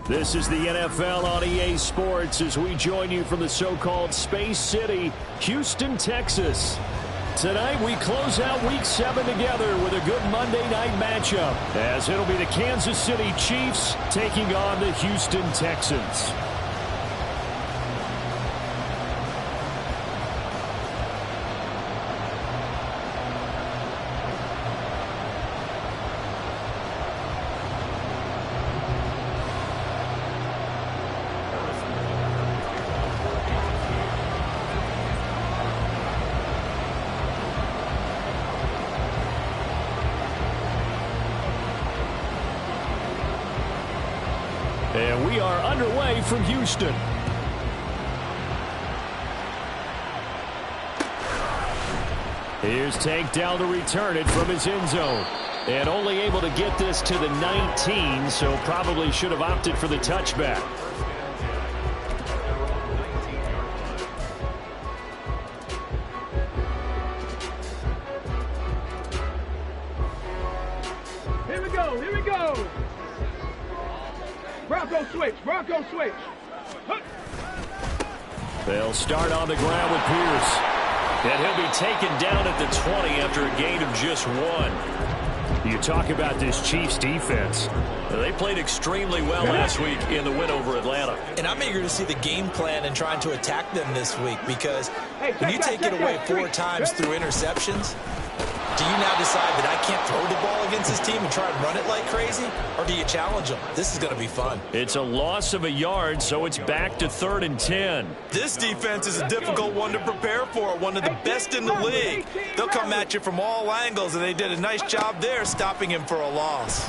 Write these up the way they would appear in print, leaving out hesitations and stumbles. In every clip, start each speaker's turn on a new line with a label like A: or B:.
A: This is the NFL on EA Sports as we join you from the so-called Space City, Houston, Texas. Tonight we close out Week 7 together with a good Monday night matchup, as it'll be the Kansas City Chiefs taking on the Houston Texans. And we are underway from Houston. Here's Tank down to return it from his end zone. And only able to get this to the 19, so probably should have opted for the touchback.
B: Here we go. Bronco switch.
A: They'll start on the ground with Pierce. And he'll be taken down at the 20 after a gain of just 1. You talk about this Chiefs defense. They played extremely well last week in the win over Atlanta.
C: And I'm eager to see the game plan and trying to attack them this week, because when you take it away 4 times through interceptions, do you now decide that I can't throw the ball against this team and try and run it like crazy? Or do you challenge them? This is going to be fun.
A: It's a loss of a yard, so it's back to 3rd and 10.
C: This defense is a difficult one to prepare for, one of the best in the league. They'll come at you from all angles, and they did a nice job there stopping him for a loss.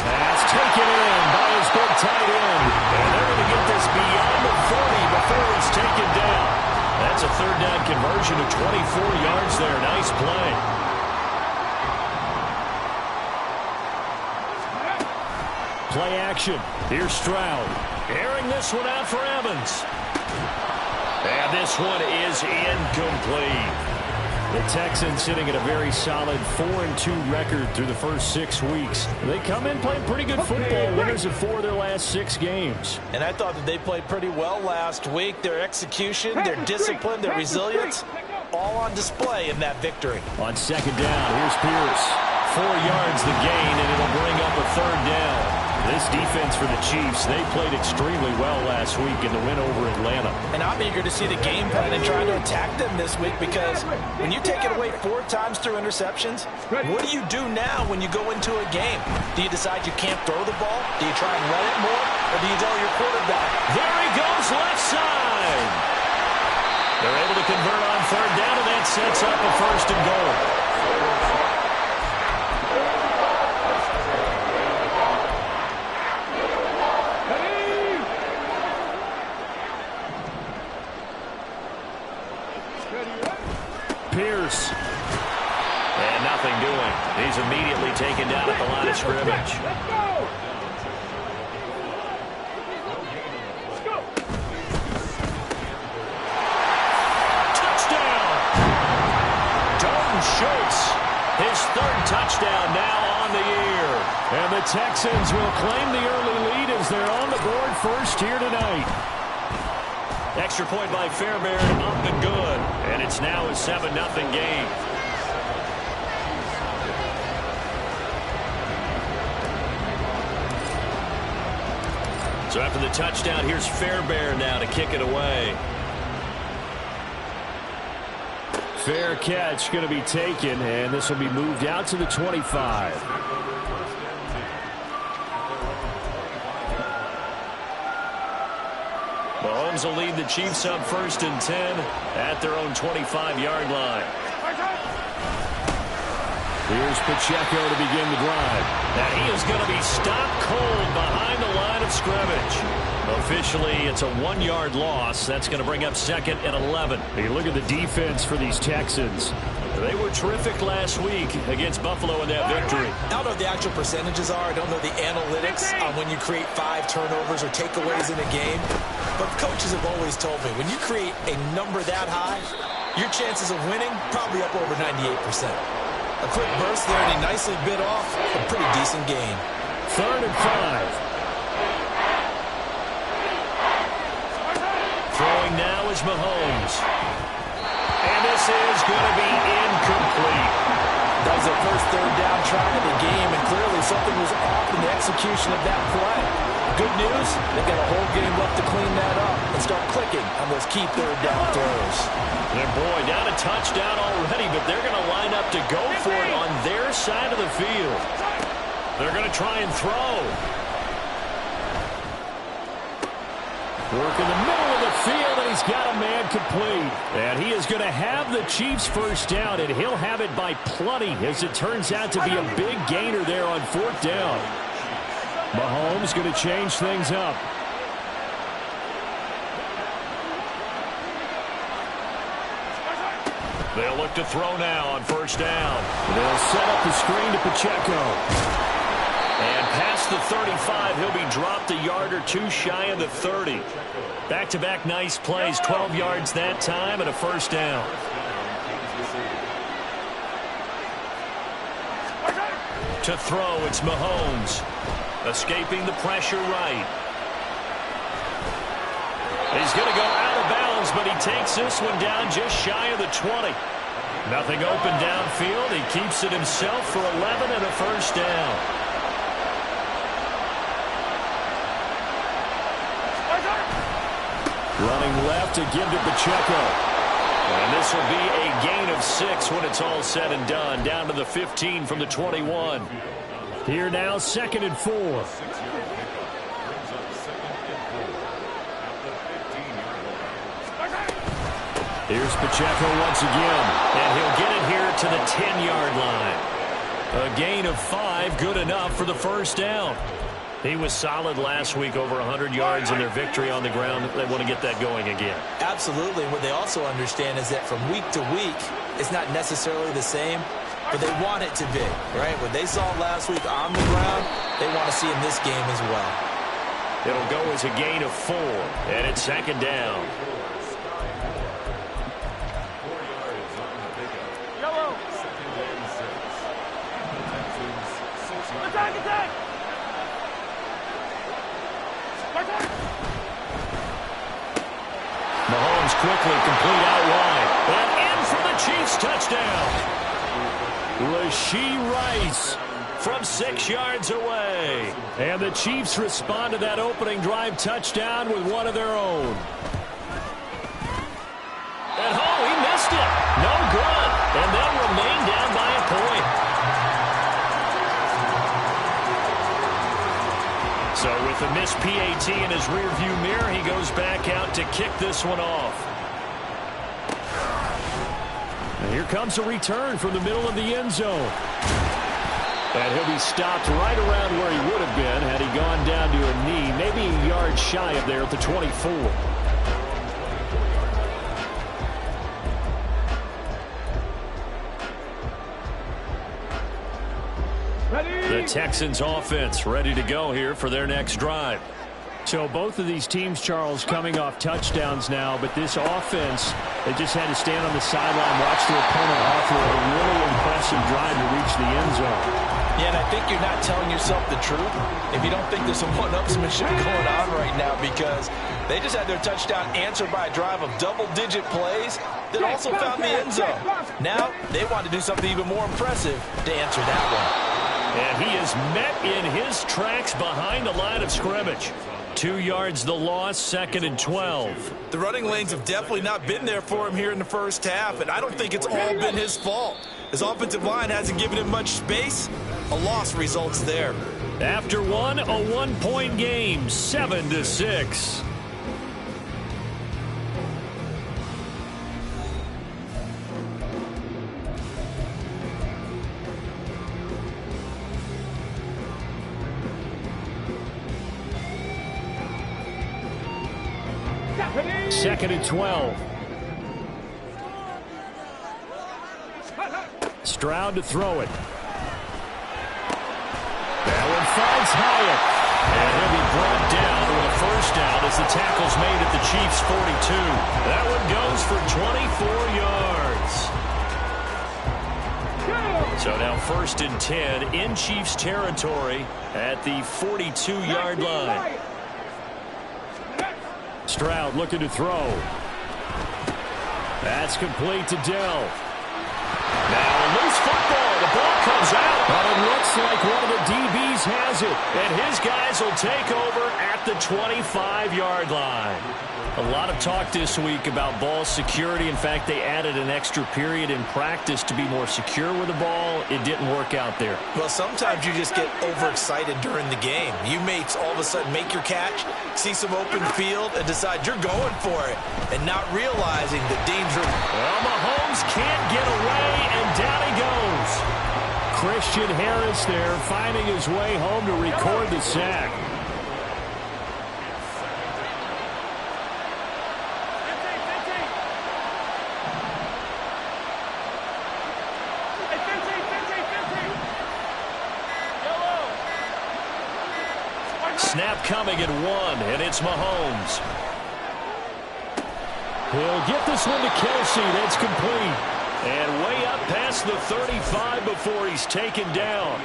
A: That's taken in by his big tight end. And they're going to get this beyond the 40 before it's taken down. That's a 3rd down conversion of 24 yards there. Nice play. Play action. Here's Stroud. Airing this one out for Evans. And this one is incomplete. The Texans sitting at a very solid 4-2 record through the first 6 weeks. They come in playing pretty good football, winners of 4 of their last 6 games.
C: And I thought that they played pretty well last week. Their execution, their discipline, their resilience, all on display in that victory.
A: On 2nd down, here's Pierce. 4 yards the gain, and it'll bring up a 3rd down. This defense for the Chiefs, they played extremely well last week in the win over Atlanta.
C: And I'm eager to see the game plan and try to attack them this week, because when you take it away 4 times through interceptions, what do you do now when you go into a game? Do you decide you can't throw the ball? Do you try and run it more? Or do you tell your quarterback?
A: There he goes, left side. They're able to convert on 3rd down, and that sets up a 1st and goal. Pierce. And nothing doing. He's immediately taken down at the line of scrimmage. Touchdown! Dalton Schultz, his 3rd touchdown now on the year. And the Texans will claim the early lead as they're on the board first here tonight. Extra point by Fairbairn, up and good. And it's now a 7-0 game. So after the touchdown, here's Fairbairn now to kick it away. Fair catch going to be taken, and this will be moved out to the 25. Mahomes will lead the Chiefs up 1st and 10 at their own 25-yard line. Here's Pacheco to begin the drive. And he is going to be stopped cold behind the line of scrimmage. Officially, it's a 1-yard loss. That's going to bring up 2nd and 11. Hey, look at the defense for these Texans. They were terrific last week against Buffalo in that victory.
C: I don't know what the actual percentages are. I don't know the analytics on when you create 5 turnovers or takeaways in a game. But coaches have always told me, when you create a number that high, your chances of winning probably up over 98%. A quick burst there, and he nicely bit off a pretty decent gain.
A: 3rd and 5. Throwing now is Mahomes. And this is going to be incomplete.
C: That was their first 3rd down try of the game, and clearly something was off in the execution of that play. Good news, they've got a whole game left to clean that up and start clicking on those key 3rd down throws.
A: And boy, not a touchdown already, but they're going to line up to go for it on their side of the field. They're going to try and throw. Work in the middle of the field, and he's got a man complete. And he is going to have the Chiefs first down, and he'll have it by plenty, as it turns out to be a big gainer there on 4th down. Mahomes going to change things up. They'll look to throw now on 1st down. They'll set up the screen to Pacheco. And past the 35, he'll be dropped a yard or 2 shy of the 30. Back-to-back nice plays, 12 yards that time and a 1st down. To throw, it's Mahomes. Escaping the pressure right. He's going to go out of bounds, but he takes this one down just shy of the 20. Nothing open downfield. He keeps it himself for 11 and a 1st down. Running left to give to Pacheco. And this will be a gain of 6 when it's all said and done. Down to the 15 from the 21. Here now, 2nd and 4. Here's Pacheco once again. And he'll get it here to the 10-yard line. A gain of 5, good enough for the 1st down. He was solid last week, over 100 yards in their victory on the ground. They want to get that going again. Absolutely. What they also understand is that from week to week, it's not necessarily the same, but they want it to be, right? What they saw last week on the ground, they want to see in this game as well. It'll go as a gain of 4, and it's 2nd down.
B: Attack!
A: Mahomes quickly complete out wide. And in for the Chiefs touchdown. Rashee Rice from 6 yards away. And the Chiefs respond to that opening drive touchdown with one of their own. And he missed it. No good. And they'll remain down by a point. So with the missed PAT in his rearview mirror, he goes back out to kick this one off. And here comes a return from the middle of the end zone. And he'll be stopped right around where he would have been had he gone down to a knee, maybe a yard shy of there at the 24. The Texans offense ready to go here for their next drive. So both of these teams, Charles, coming off touchdowns now, but this offense, they just had to stand on the sideline, watch their opponent offer a really impressive drive to reach the end zone.
C: Yeah, and I think you're not telling yourself the truth if you don't think there's some one-upsmanship going on right now, because they just had their touchdown answered by a drive of double-digit plays that also found the end zone. Now they want to do something even more impressive to answer that one.
A: And he is met in his tracks behind the line of scrimmage. 2 yards the loss, 2nd and 12.
C: The running lanes have definitely not been there for him here in the first half, and I don't think it's all been his fault. His offensive line hasn't given him much space. A loss results there.
A: After one, a 1-point game, 7-6. Second and 12. Stroud to throw it. That one finds Hyatt. And he'll be brought down with a 1st down as the tackle's made at the Chiefs' 42. That one goes for 24 yards. So now 1st and 10 in Chiefs territory at the 42-yard line. Stroud looking to throw. That's complete to Dell. Now a loose football. The ball comes out. But it looks like one of the DBs has it. And his guys will take over at the 25-yard line. A lot of talk this week about ball security. In fact, they added an extra period in practice to be more secure with the ball. It didn't work out there.
C: Well, sometimes you just get overexcited during the game. You may all of a sudden make your catch, see some open field, and decide you're going for it, and not realizing the danger.
A: Well, Mahomes can't get away, and down he goes. Christian Harris there finding his way home to record the sack. Snap coming at 1, and it's Mahomes. He'll get this one to Kelsey. That's complete. And way up past the 35 before he's taken down.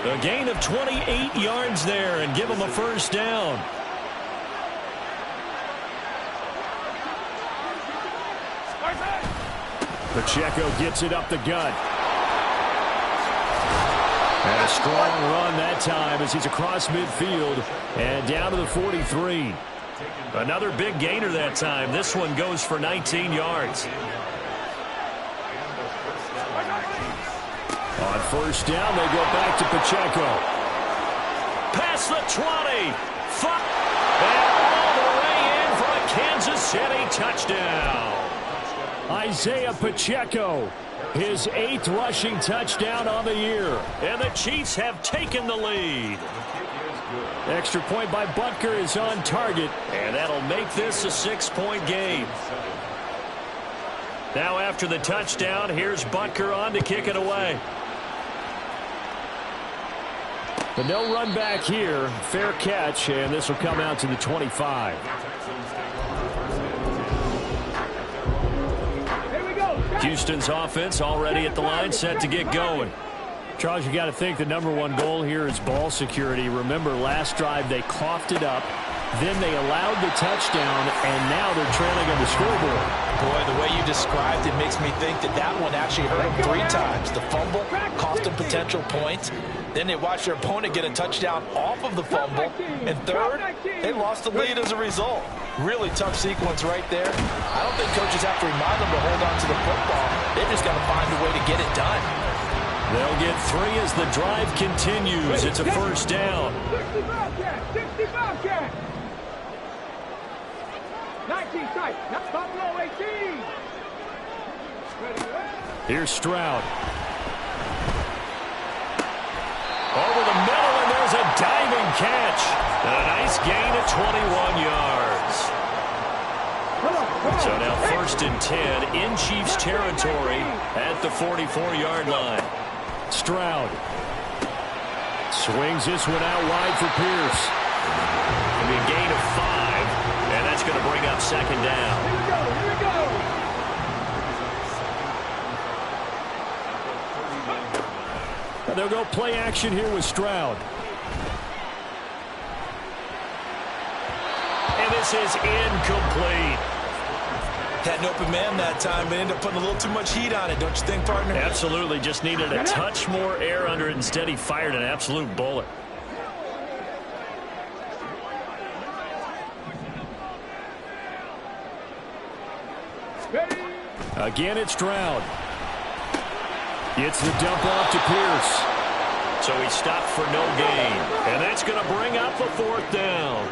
A: A gain of 28 yards there and give him a first down. Pacheco gets it up the gut. And a strong run that time as he's across midfield and down to the 43. Another big gainer that time. This one goes for 19 yards. On first down, they go back to Pacheco. Past the 20. And all the way in for a Kansas City touchdown. Isaiah Pacheco. His 8th rushing touchdown on the year. And the Chiefs have taken the lead. Extra point by Butker is on target. And that'll make this a 6-point game. Now after the touchdown, here's Butker on to kick it away. The no run back here. Fair catch. And this will come out to the 25. Houston's offense already at the line, set to get going. Charles, you got to think the #1 goal here is ball security. Remember, last drive they coughed it up, then they allowed the touchdown, and now they're trailing on the scoreboard.
C: Boy, the way you described it makes me think that one actually hurt them 3 times. The fumble cost them potential points. Then they watched their opponent get a touchdown off of the fumble. And third, they lost the lead as a result. Really tough sequence right there. I don't think coaches have to remind them to hold on to the football. They just got to find a way to get it done.
A: They'll get 3 as the drive continues. It's a first down.
B: 65 catch. 19 tight. That's Buffalo 18.
A: Here's Stroud. Over the middle, and there's a diving catch. And a nice gain of 21 yards. So now 1st and 10 in Chiefs territory at the 44-yard line. Stroud swings this one out wide for Pierce. It'll be a gain of 5, and that's going to bring up 2nd down.
B: Here we go. Here we go.
A: They'll go play action here with Stroud. And this is incomplete.
C: Had an open man that time, but ended up putting a little too much heat on it, don't you think, partner?
A: Absolutely. Just needed a touch more air under it. Instead, he fired an absolute bullet. Again, it's Stroud. It's the dump off to Pierce. So he stopped for no gain. And that's going to bring up a 4th down.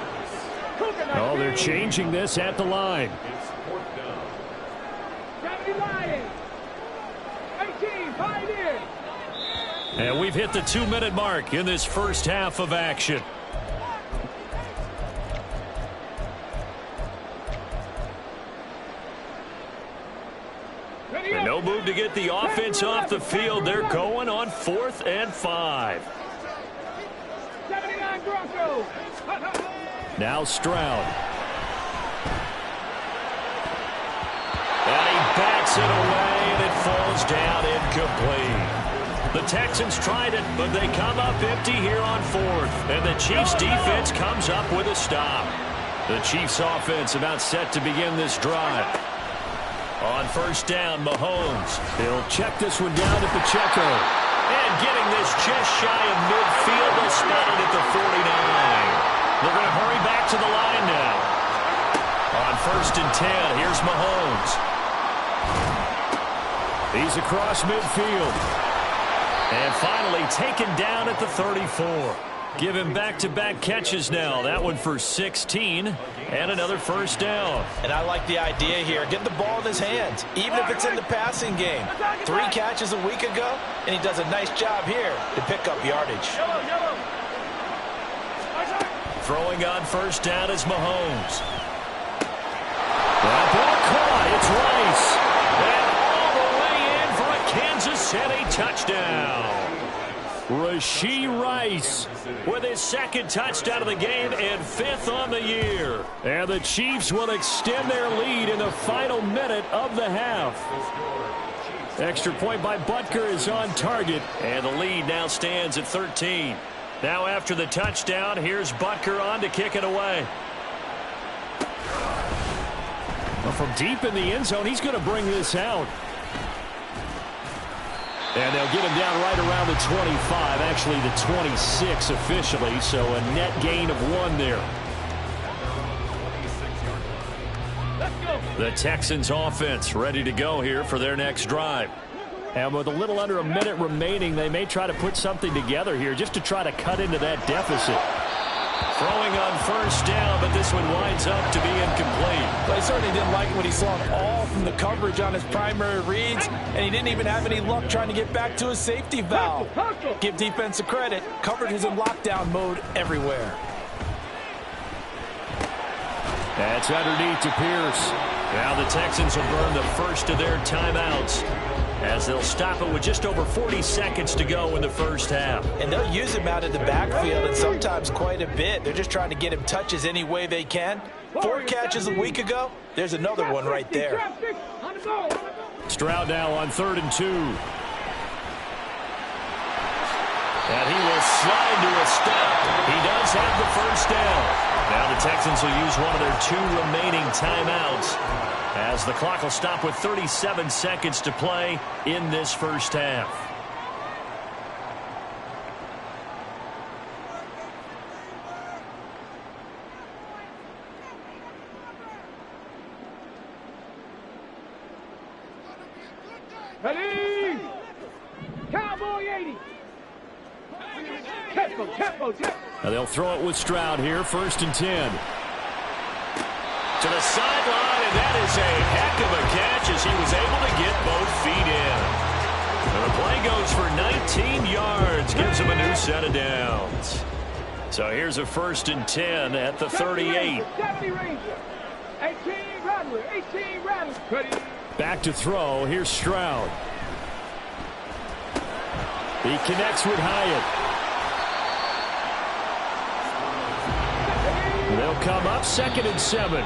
A: Oh, they're changing this at the line.
B: 18, 5 in.
A: And we've hit the 2-minute mark in this first half of action. And no move to get the offense off the field. They're going on 4th and 5.
B: 79 Broncos.
A: Now Stroud. And he bats it away, and it falls down incomplete. The Texans tried it, but they come up empty here on fourth. And the Chiefs defense comes up with a stop. The Chiefs offense about set to begin this drive. On first down, Mahomes. He'll check this one down at Pacheco. And getting this just shy of midfield, they'll spot it at the 49. They're going to hurry back to the line now. On first and 10, here's Mahomes. He's across midfield. And finally taken down at the 34. Give him back-to-back catches now. That one for 16 and another first down.
C: And I like the idea here. Get the ball in his hands, even if it's in the passing game. 3 catches a week ago, and he does a nice job here to pick up yardage.
A: Throwing on first down is Mahomes. That ball caught. It's Rice. And all the way in for a Kansas City touchdown. Rashee Rice with his second touchdown of the game and 5th on the year. And the Chiefs will extend their lead in the final minute of the half. Extra point by Butker is on target, and the lead now stands at 13. Now after the touchdown, here's Butker on to kick it away. Well, from deep in the end zone, he's going to bring this out. And they'll get him down right around the 25, actually the 26 officially, so a net gain of 1 there. The Texans offense ready to go here for their next drive. And with a little under a minute remaining, they may try to put something together here just to try to cut into that deficit. Throwing on first down, but this one winds up to be incomplete.
C: Well, he certainly didn't like what he saw at all from the coverage on his primary reads, and he didn't even have any luck trying to get back to his safety valve. Give defense a credit. Coverage is in lockdown mode everywhere.
A: That's underneath to Pierce. Now the Texans will burn the first of their timeouts, as they'll stop it with just over 40 seconds to go in the first half.
C: And they'll use him out of the backfield, and sometimes quite a bit. They're just trying to get him touches any way they can. 4 catches a week ago. There's another one right there.
A: Stroud now on 3rd and 2. And he will slide to a stop. He does have the first down. Now the Texans will use one of their 2 remaining timeouts, as the clock will stop with 37 seconds to play in this first half.
B: Ready? Cowboy 80. Tempo, tempo, tempo.
A: Now they'll throw it with Stroud here, 1st and 10. To the sideline, and that is a heck of a catch as he was able to get both feet in. And the play goes for 19 yards, gives him a new set of downs. So here's a 1st and 10 at the 38.
B: 70 Ranger. 18 Rattler, 18 Rattler. Ready?
A: Back to throw, here's Stroud. He connects with Hyatt. They'll come up 2nd and 7.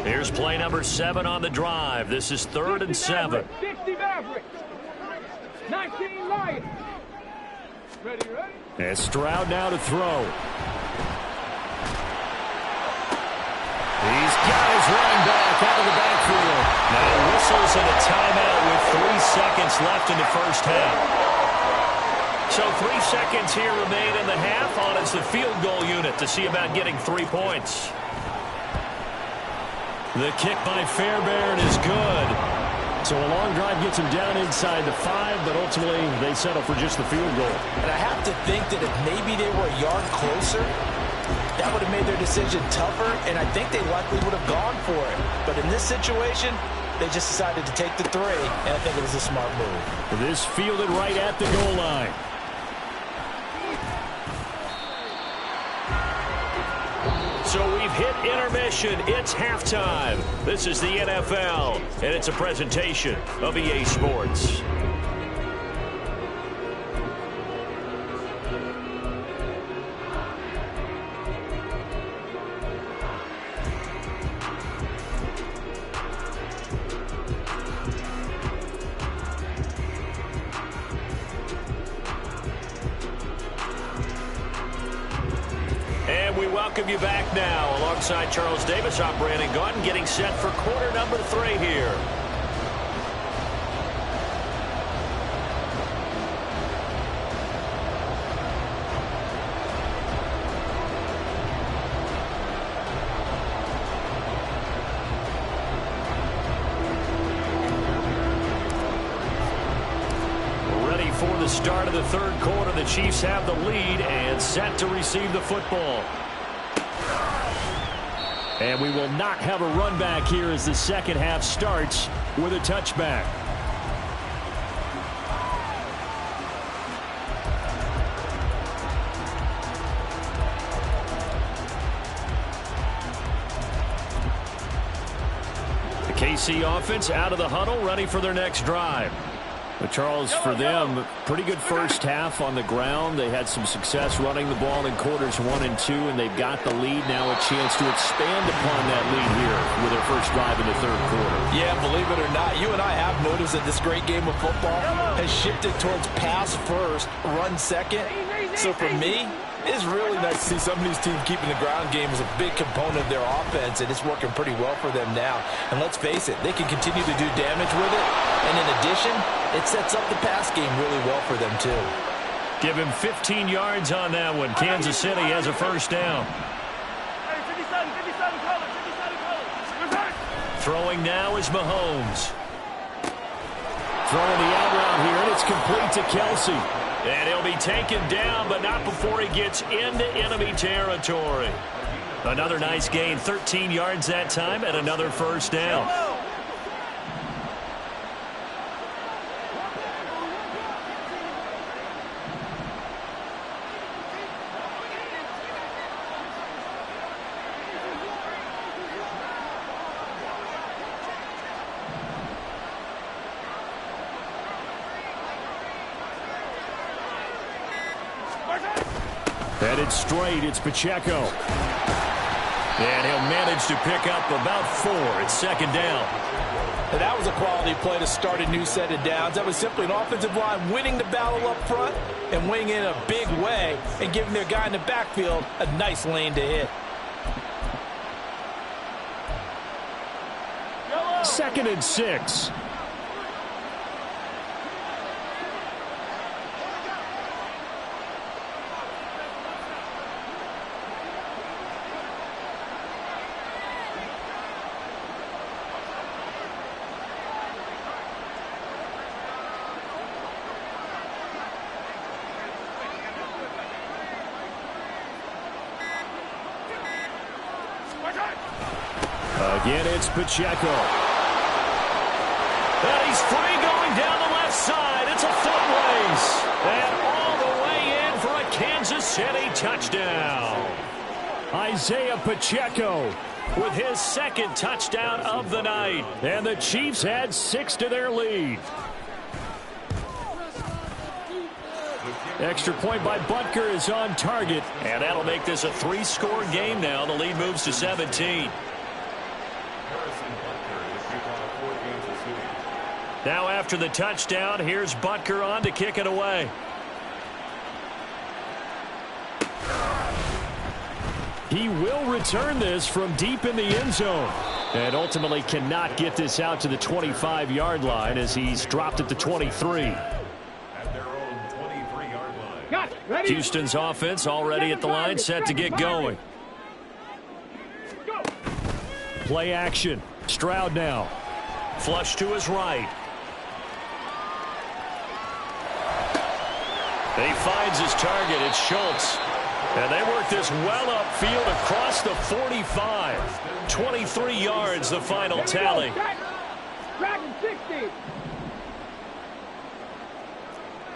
A: Here's play number 7 on the drive. This is 3rd and 7.
B: 60 Mavericks. 19 Lions. Ready, ready?
A: And Stroud now to throw. He's got his running back out of the backfield. Now whistles and a timeout with 3 seconds left in the first half. So 3 seconds here remain in the half on as the field goal unit to see about getting 3 points. The kick by Fairbairn is good. So a long drive gets him down inside the 5, but ultimately they settle for just the field goal.
C: And I have to think that if maybe they were a yard closer, that would have made their decision tougher, and I think they likely would have gone for it. But in this situation, they just decided to take the 3, and I think it was a smart move.
A: This fielded right at the goal line. So we've hit intermission. It's halftime. This is the NFL, and it's a presentation of EA Sports. welcome you back now. Alongside Charles Davis, I'm Brandon Gaudin, getting set for quarter number 3 here. For the start of the third quarter, the Chiefs have the lead and set to receive the football. And we will not have a run back here as the second half starts with a touchback. The KC offense out of the huddle, ready for their next drive. But Charles, for them, pretty good first half on the ground. They had some success running the ball in quarters 1 and 2, and they've got the lead now, a chance to expand upon that lead here with their first drive in the third quarter. Yeah, believe it or not, you and I have noticed that this great game of football has shifted towards pass first, run second. So for me, it's really nice to see some of these teams keeping the ground game as a big component of their offense, and it's working pretty well for them now. And let's face it, they can continue to do damage with it. And in addition, it sets up the pass game really well for them, too. Give him 15 yards on that one. Kansas City has a first down. Throwing now is Mahomes. Throwing the out route here, and it's complete to Kelsey. And he'll be taken down, but not before he gets into enemy territory. Another nice gain, 13 yards that time, and another first down. Headed straight, it's Pacheco. And he'll manage to pick up about 4. It's second down. And that was a quality play to start a new set of downs. That was simply an offensive line winning the battle up front and winning in a big way and giving their guy in the backfield a nice lane to hit. Second and 6. Again, it's Pacheco. And he's free going down the left side. It's a foot race. And all the way in for a Kansas City touchdown. Isaiah Pacheco with his second touchdown of the night. And the Chiefs add 6 to their lead. Extra point by Butker is on target. And that'll make this a 3-score game now. The lead moves to 17. Now after the touchdown, here's Butker on to kick it away. He will return this from deep in the end zone. And ultimately cannot get this out to the 25-yard line as he's dropped at the 23.
B: At their own 23-yard line.
A: Houston's offense already at the line, set to get going. Play action. Stroud now. Flush to his right. He finds his target. It's Schultz. And they work this well upfield across the 45. 23 yards, the final tally.
B: Dragon 60.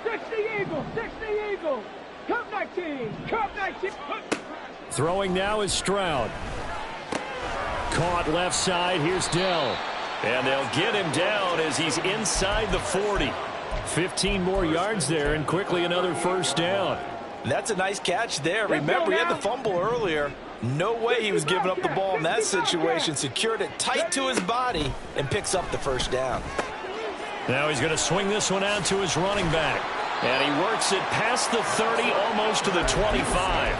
B: 60 Eagles. 60 Eagles. Cup 19. Cup 19.
A: Throwing now is Stroud. Caught left side. Here's Dell. And they'll get him down as he's inside the 40. 15 more yards there, and quickly another first down.
C: That's a nice catch there. Remember, he had the fumble earlier. No way he was giving up the ball in that situation. Secured it tight to his body and picks up the first down.
A: Now he's going to swing this one out to his running back. And he works it past the 30, almost to the 25.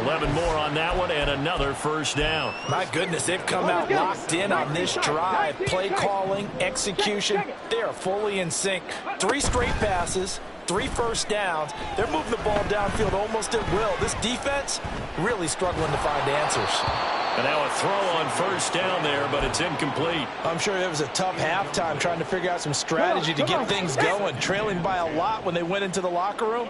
A: 11 more on that one and another first down.
C: My goodness, they've come out locked in on this drive. Play calling, execution, they are fully in sync. 3 straight passes, 3 first downs. They're moving the ball downfield almost at will. This defense really struggling to find answers.
A: And now a throw on first down there, but it's incomplete.
C: I'm sure it was a tough halftime trying to figure out some strategy to get things going. Trailing by a lot when they went into the locker room.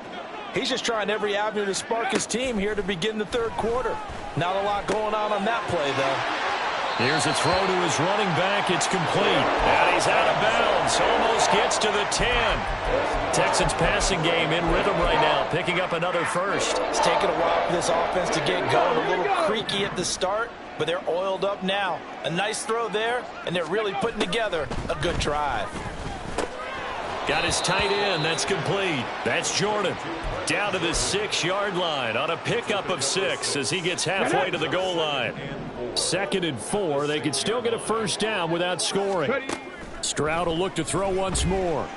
C: He's just trying every avenue to spark his team here to begin the third quarter. Not a lot going on that play, though.
A: Here's a throw to his running back. It's complete. And he's out of bounds. Almost gets to the 10. Texans passing game in rhythm right now, picking up another first.
C: It's taken a while for this offense to get going. A little creaky at the start, but they're oiled up now. A nice throw there, and they're really putting together a good drive.
A: Got his tight end. That's complete. That's Jordan. Down to the 6-yard line on a pickup of 6 as he gets halfway to the goal line. 2nd and 4. They could still get a first down without scoring. Stroud will look to throw once more.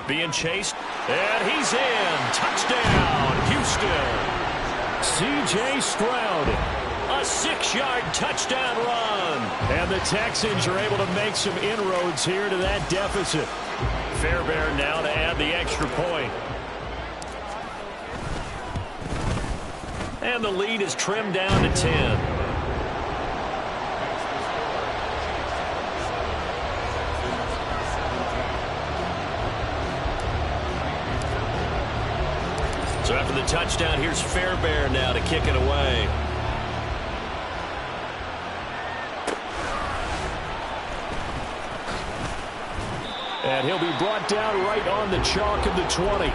A: Being chased, and he's in. Touchdown, Houston. C.J. Stroud, a 6-yard touchdown run. And the Texans are able to make some inroads here to that deficit. Fairbairn now to add the extra point. And the lead is trimmed down to 10. So after the touchdown, here's Fairbairn now to kick it away. And he'll be brought down right on the chalk of the 20.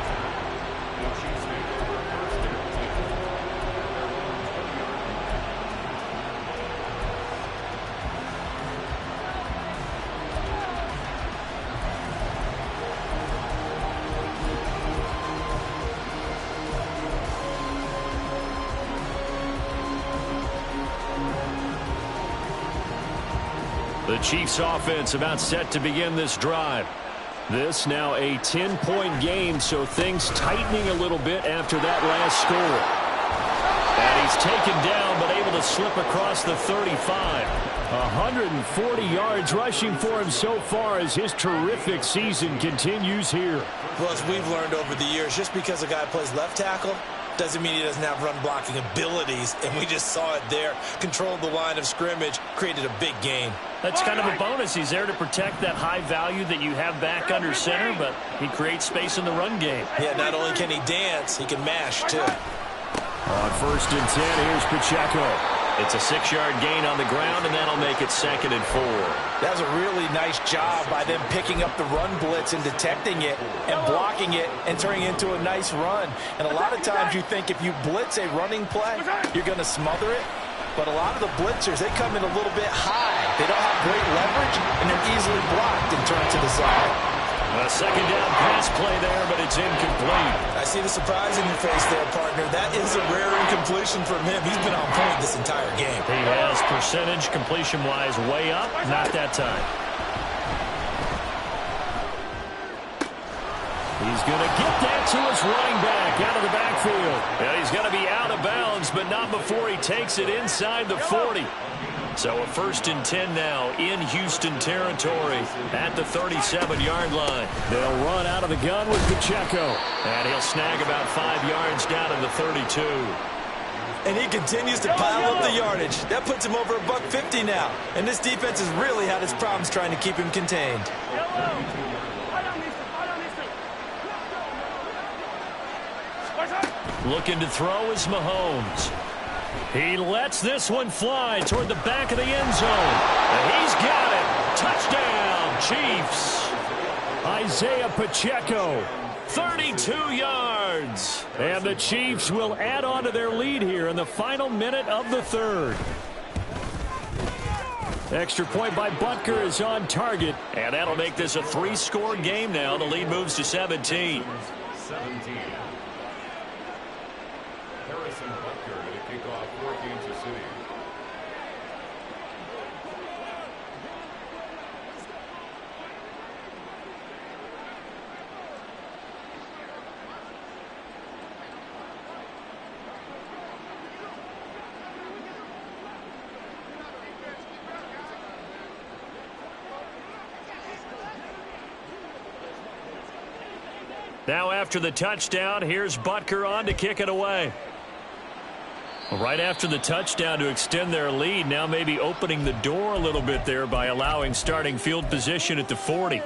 A: The Chiefs offense about set to begin this drive. This now a 10-point game, so things tightening a little bit after that last score. And he's taken down, but able to slip across the 35. 140 yards rushing for him so far as his terrific season continues here.
C: Well, as we've learned over the years, just because a guy plays left tackle doesn't mean he doesn't have run blocking abilities, and we just saw it there. Controlled the line of scrimmage, created a big gain.
A: That's kind of a bonus. He's there to protect that high value that you have back under center, but he creates space in the run game.
C: Yeah, not only can he dance, he can mash, too.
A: On 1st and 10, here's Pacheco. It's a 6-yard gain on the ground, and that'll make it 2nd and 4.
C: That was a really nice job by them picking up the run blitz and detecting it and blocking it and turning it into a nice run. And a lot of times you think if you blitz a running play, you're going to smother it. But a lot of the blitzers, they come in a little bit high. They don't have great leverage, and they're easily blocked and turned to the side.
A: A 2nd down pass play there, but it's incomplete.
C: I see the surprise in your face there, partner. That is a rare incompletion from him. He's been on point this entire game.
A: He has percentage completion-wise way up. Not that time. He's going to get that to his running back out of the backfield. And he's going to be out of bounds, but not before he takes it inside the 40. So a 1st and 10 now in Houston territory at the 37-yard line. They'll run out of the gun with Pacheco. And he'll snag about 5 yards down to the 32.
C: And he continues to pile up the yardage. That puts him over $150 now. And this defense has really had its problems trying to keep him contained.
A: Looking to throw is Mahomes. He lets this one fly toward the back of the end zone. And he's got it. Touchdown, Chiefs. Isaiah Pacheco, 32 yards. And the Chiefs will add on to their lead here in the final minute of the 3rd. Extra point by Butker is on target. And that'll make this a 3-score game now. The lead moves to 17. Now after the touchdown, here's Butker on to kick it away. Right after the touchdown to extend their lead, now maybe opening the door a little bit there by allowing starting field position at the 40.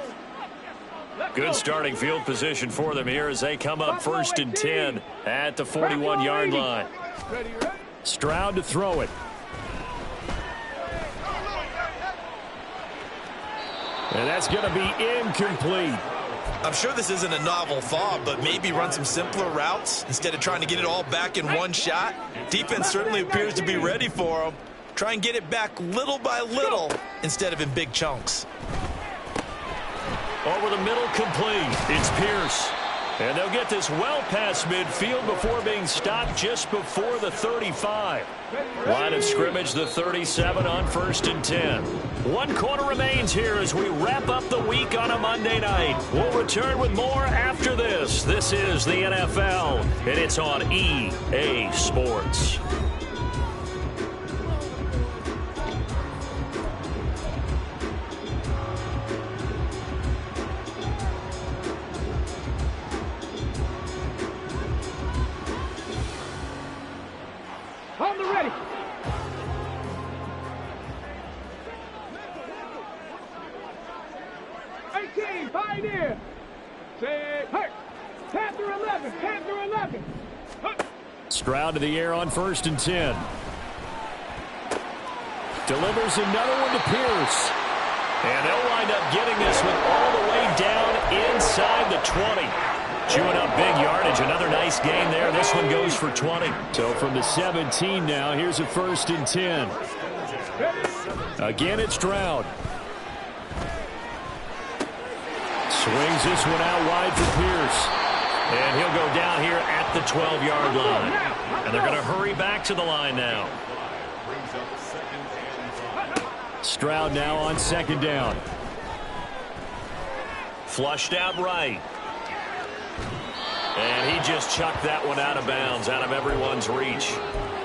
A: Good starting field position for them here as they come up 1st and 10 at the 41-yard line. Stroud to throw it. And that's going to be incomplete.
C: I'm sure this isn't a novel thought, but maybe run some simpler routes instead of trying to get it all back in one shot. Defense certainly appears to be ready for them. Try and get it back little by little instead of in big chunks.
A: Over the middle, complete. It's Pierce. And they'll get this well past midfield before being stopped just before the 35. Line of scrimmage, the 37 on 1st and 10. 1 quarter remains here as we wrap up the week on a Monday night. We'll return with more after this. This is the NFL, and it's on EA Sports.
B: On the ready. Pioneer. Say, hurt. Panther 11. Panther 11. Hut.
A: Stroud to the air on 1st and 10. Delivers another one to Pierce. And they'll wind up getting this one all the way down inside the 20. Chewing up big yardage. Another nice gain there. This one goes for 20. So from the 17 now, here's a 1st and 10. Again, it's Stroud. Swings this one out wide for Pierce. And he'll go down here at the 12-yard line. And they're going to hurry back to the line now. Stroud now on 2nd down. Flushed out right. And he just chucked that one out of bounds, out of everyone's reach.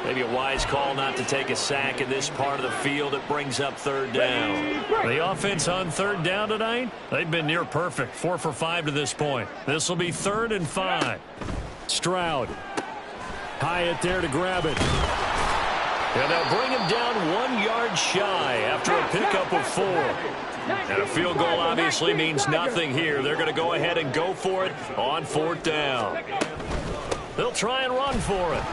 A: Maybe a wise call not to take a sack in this part of the field. It brings up 3rd down. The offense on 3rd down tonight, they've been near perfect. 4 for 5 to this point. This will be 3rd and 5. Stroud. Hyatt there to grab it. And they'll bring him down 1 yard shy after a pickup of 4. And a field goal obviously means nothing here. They're going to go ahead and go for it on 4th down. They'll try and run for it.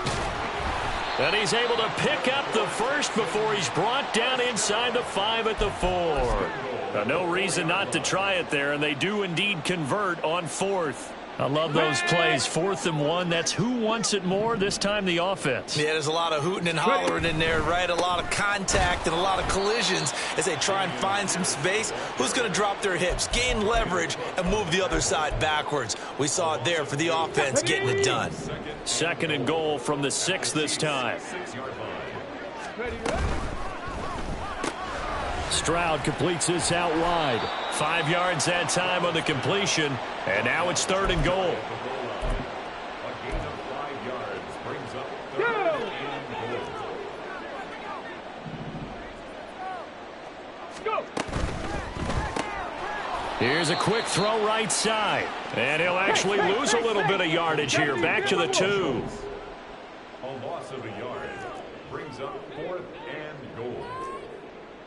A: And he's able to pick up the first before he's brought down inside the 5 at the 4. Now, no reason not to try it there, and they do indeed convert on 4th. I love those plays. 4th and 1. That's who wants it more. This time the offense.
C: Yeah, there's a lot of hooting and hollering in there, right? A lot of contact and a lot of collisions as they try and find some space. Who's going to drop their hips, gain leverage, and move the other side backwards? We saw it there for the offense getting it done.
A: 2nd and goal from the 6 this time. Stroud completes this out wide. 5 yards that time on the completion, and now it's 3rd and goal.
B: Go.
A: Here's a quick throw right side, and he'll actually lose a little bit of yardage here. Back to the 2.
D: A loss of a yard brings up 4th and goal.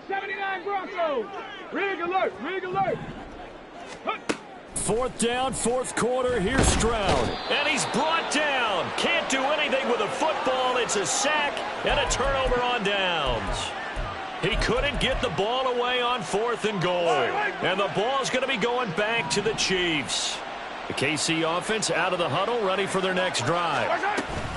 B: 79 Broncos. Rig alert. Rig alert. Hut.
A: 4th down, 4th quarter. Here's Stroud. And he's brought down. Can't do anything with a football. It's a sack and a turnover on downs. He couldn't get the ball away on 4th and goal. And the ball's going to be going back to the Chiefs. The KC offense out of the huddle, ready for their next drive.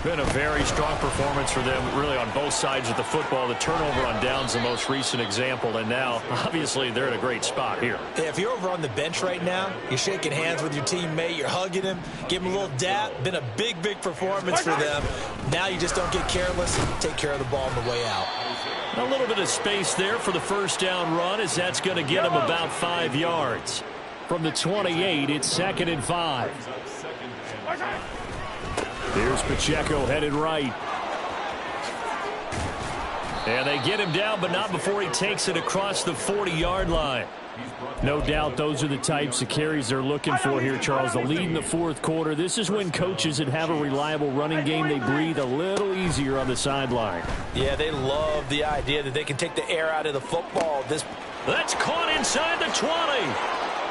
A: Been a very strong performance for them, really, on both sides of the football. The turnover on downs, the most recent example, and now, obviously, they're in a great spot here.
C: Yeah, if you're over on the bench right now, you're shaking hands with your teammate, you're hugging him, give him a little dap. Been a big, big performance for them. Now you just don't get careless. Take care of the ball on the way out.
A: A little bit of space there for the 1st down run, as that's going to get him about 5 yards. From the 28, it's 2nd and 5. Here's Pacheco headed right. And they get him down, but not before he takes it across the 40-yard line. No doubt those are the types of carries they're looking for here, Charles. The lead in the fourth quarter. This is when coaches that have a reliable running game, they breathe a little easier on the sideline.
C: Yeah, they love the idea that they can take the air out of the football.
A: That's caught inside the 20.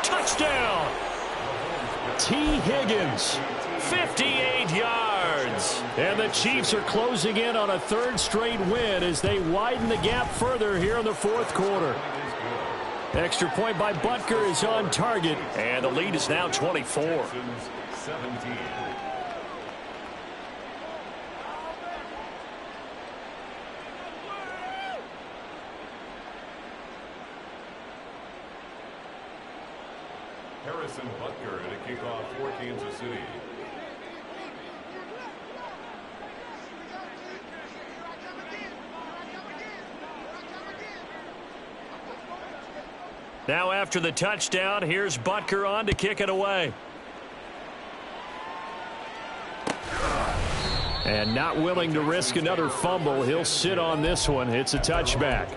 A: Touchdown. T. Higgins, 58 yards. And the Chiefs are closing in on a third straight win as they widen the gap further here in the fourth quarter. Extra point by Butker is on target, and the lead is now 24.
D: 17. Harrison Butker to kick off for Kansas City.
A: Now after the touchdown, here's Butker on to kick it away. And not willing to risk another fumble, he'll sit on this one. It's a touchback.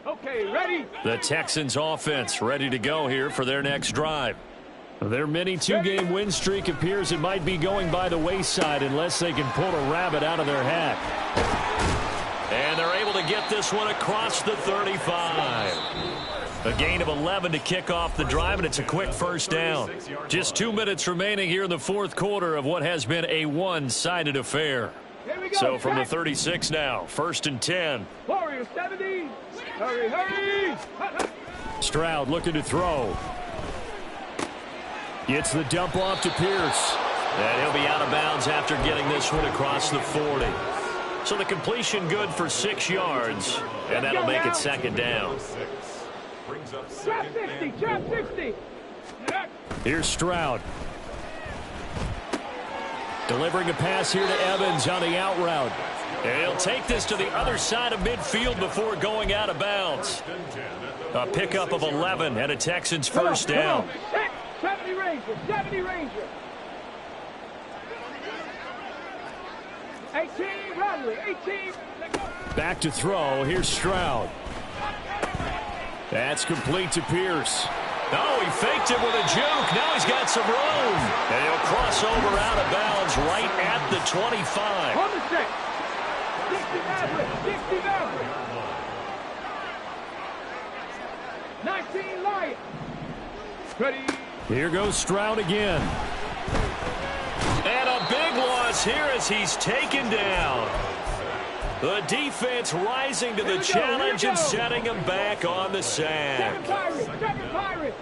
B: Okay, ready?
A: The Texans offense ready to go here for their next drive. Their mini two-game win streak appears it might be going by the wayside unless they can pull a rabbit out of their hat. And they're able to get this one across the 35. A gain of 11 to kick off the drive, and it's a quick first down. Just 2 minutes remaining here in the fourth quarter of what has been a one-sided affair. So from the 36 now, 1st and 10.
B: Warriors 70. Hurry, hurry.
A: Stroud looking to throw. Gets the dump off to Pierce. And he'll be out of bounds after getting this one across the 40. So the completion good for 6 yards, and that'll make it second down.
B: Trap 60, trap 60.
A: Here's Stroud. Delivering a pass here to Evans on the out route. And he'll take this to the other side of midfield before going out of bounds. A pickup of 11 and a Texans first down.
B: 70 Ranger, 70 Ranger. 18, Rodley, 18.
A: Back to throw. Here's Stroud. That's complete to Pierce. Oh, he faked it with a juke. Now he's got some room. And he'll cross over out of bounds right at the 25.
B: On the 6. 60 Maverick, 60 Maverick. 19 Lion. Ready.
A: Here goes Stroud again. And a big loss here as he's taken down. The defense rising to the challenge and setting him back on the sack.
B: Second Pirate.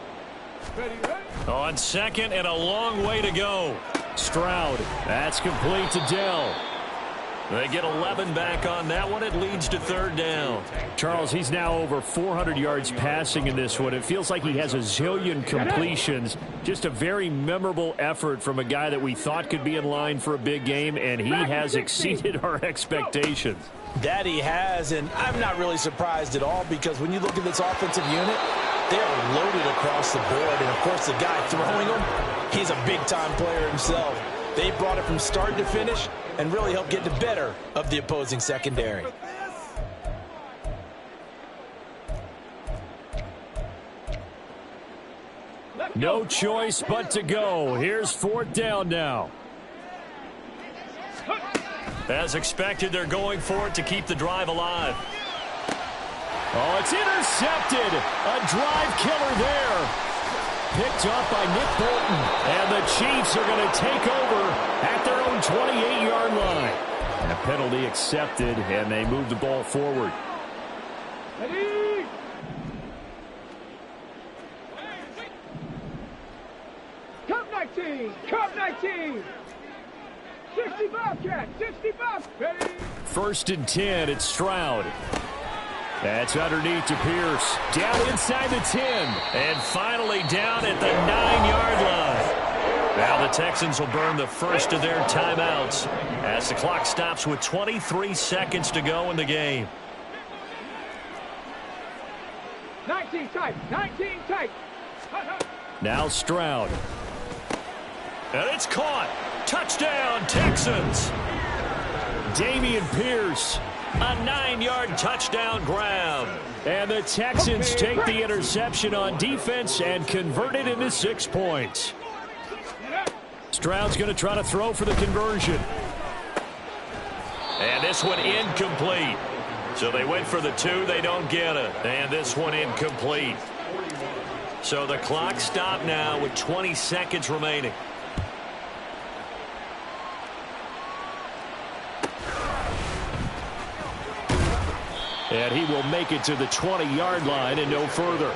B: Ready, ready.
A: On second and a long way to go. Stroud, that's complete to Dell. They get 11 back on that one. It leads to third down. Charles, he's now over 400 yards passing in this one. It feels like he has a zillion completions. Just a very memorable effort from a guy that we thought could be in line for a big game, and he has exceeded our expectations.
C: That he has, and I'm not really surprised at all because when you look at this offensive unit, they're loaded across the board. And, of course, the guy throwing them, he's a big-time player himself. They brought it from start to finish and really helped get the better of the opposing secondary.
A: No choice but to go. Here's fourth down now. As expected, they're going for it to keep the drive alive. Oh, it's intercepted. A drive killer there. Picked up by Nick Bolton. And the Chiefs are going to take over at their own 28-yard line. And a penalty accepted, and they move the ball forward.
B: Ready. Cup 19. Cup 19. 60 Bobcat. 60 Bobcat. Ready.
A: 1st and 10. It's Stroud. That's underneath to Pierce. Down inside the 10. And finally down at the 9-yard line. Now the Texans will burn the first of their timeouts as the clock stops with 23 seconds to go in the game.
B: 19 tight. 19 tight.
A: Now Stroud. And it's caught. Touchdown, Texans. Dameon Pierce, a 9-yard touchdown grab. And the Texans take the interception on defense and convert it into 6 points. Stroud's going to try to throw for the conversion. And this one incomplete. So they went for the 2, they don't get it. And this one incomplete. So the clock stopped now with 20 seconds remaining. And he will make it to the 20-yard line and no further.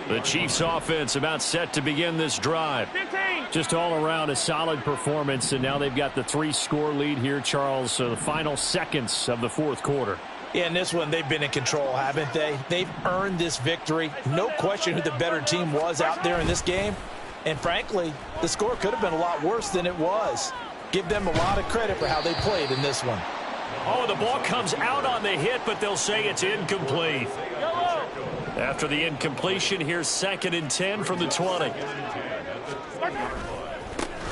A: The Chiefs offense about set to begin this drive.
B: 15.
A: Just all around a solid performance, and now they've got the 3-score lead here, Charles. So the final seconds of the fourth quarter.
C: Yeah, in this one, they've been in control, haven't they? They've earned this victory. No question who the better team was out there in this game. And frankly, the score could have been a lot worse than it was. Give them a lot of credit for how they played in this one.
A: Oh, the ball comes out on the hit, but they'll say it's incomplete. After the incompletion, here's 2nd and 10 from the 20.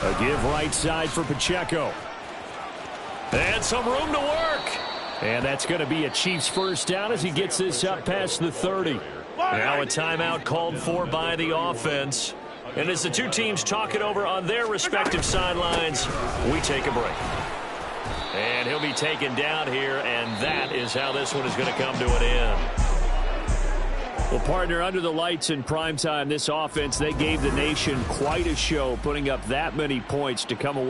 A: A give right side for Pacheco. And some room to work. And that's going to be a Chiefs first down as he gets this up past the 30. Now a timeout called for by the offense. And as the two teams talk it over on their respective sidelines, we take a break. And he'll be taken down here, and that is how this one is going to come to an end. Well, partner, under the lights in primetime, this offense, they gave the nation quite a show, putting up that many points to come away